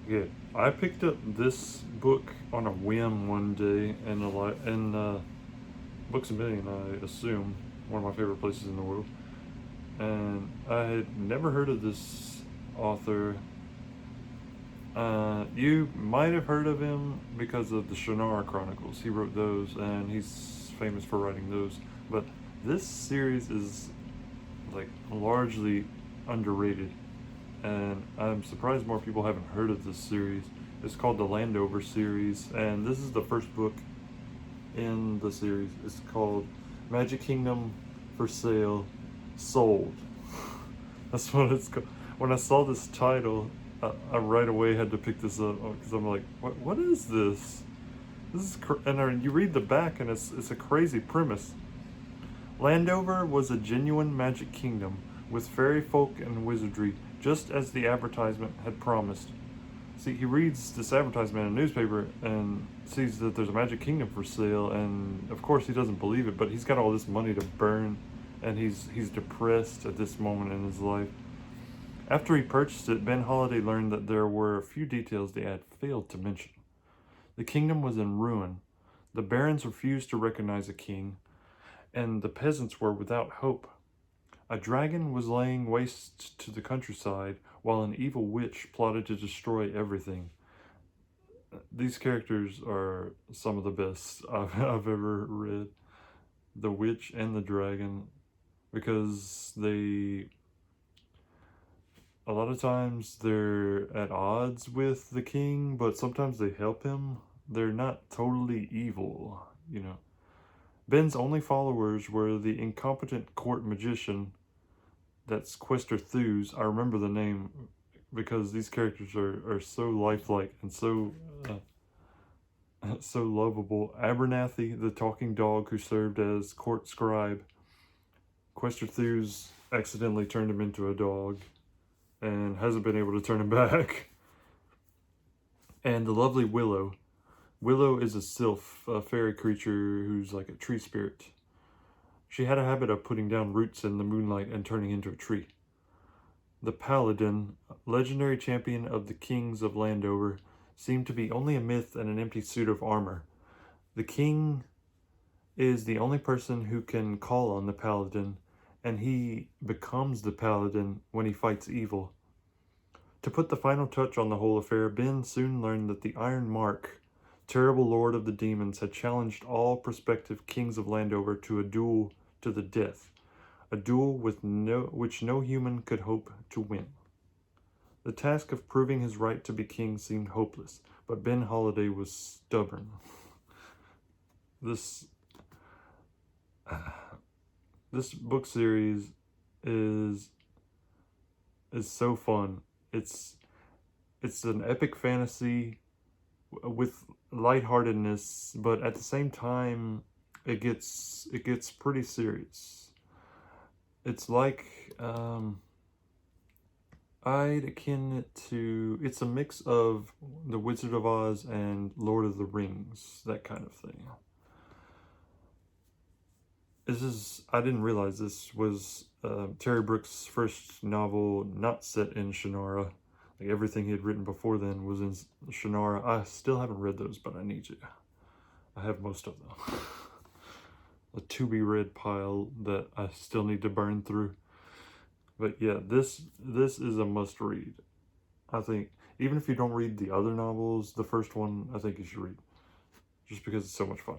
Yeah, I picked up this book on a whim one day in Books a Million, I assume, one of my favorite places in the world. And I had never heard of this author. You might have heard of him because of the Shannara Chronicles. He wrote those, and he's famous for writing those. But this series is like largely underrated, and I'm surprised more people haven't heard of this series. It's called the Landover Series, and this is the first book in the series. It's called Magic Kingdom for Sale, Sold. That's what it's called. When I saw this title, I right away had to pick this up because I'm like, what is this? This is and you read the back, and it's a crazy premise. Landover was a genuine magic kingdom with fairy folk and wizardry, just as the advertisement had promised. See, he reads this advertisement in a newspaper and sees that there's a magic kingdom for sale, and of course he doesn't believe it, but he's got all this money to burn, and he's depressed at this moment in his life. After he purchased it, Ben Holiday learned that there were a few details the ad failed to mention. The kingdom was in ruin. The barons refused to recognize a king, and the peasants were without hope. A dragon was laying waste to the countryside, while an evil witch plotted to destroy everything. These characters are some of the best I've ever read. The witch and the dragon, because a lot of times they're at odds with the king, but sometimes they help him. They're not totally evil, you know. Ben's only followers were the incompetent court magician, that's Quester Thews. I remember the name because these characters are so lifelike and so so lovable. Abernathy, the talking dog who served as court scribe. Quester Thews accidentally turned him into a dog and hasn't been able to turn him back. And the lovely Willow. Willow is a sylph, a fairy creature who's like a tree spirit. She had a habit of putting down roots in the moonlight and turning into a tree. The Paladin, legendary champion of the kings of Landover, seemed to be only a myth and an empty suit of armor. The king is the only person who can call on the Paladin, and he becomes the Paladin when he fights evil. To put the final touch on the whole affair, Ben soon learned that the Iron Mark, terrible lord of the demons, had challenged all prospective kings of Landover to a duel to the death, a duel which no human could hope to win. The task of proving his right to be king seemed hopeless, but Ben Holiday was stubborn. This book series is so fun. It's an epic fantasy with lightheartedness, but at the same time it gets pretty serious. It's like I'd akin it to, it's a mix of The Wizard of Oz and Lord of the Rings, that kind of thing. I didn't realize this was Terry Brooks' first novel not set in Shannara. Like everything he had written before then was in Shannara. I still haven't read those, but I need to. I have most of them. A to-be-read pile that I still need to burn through. But yeah, this is a must-read. I think, even if you don't read the other novels, the first one I think you should read. Just because it's so much fun.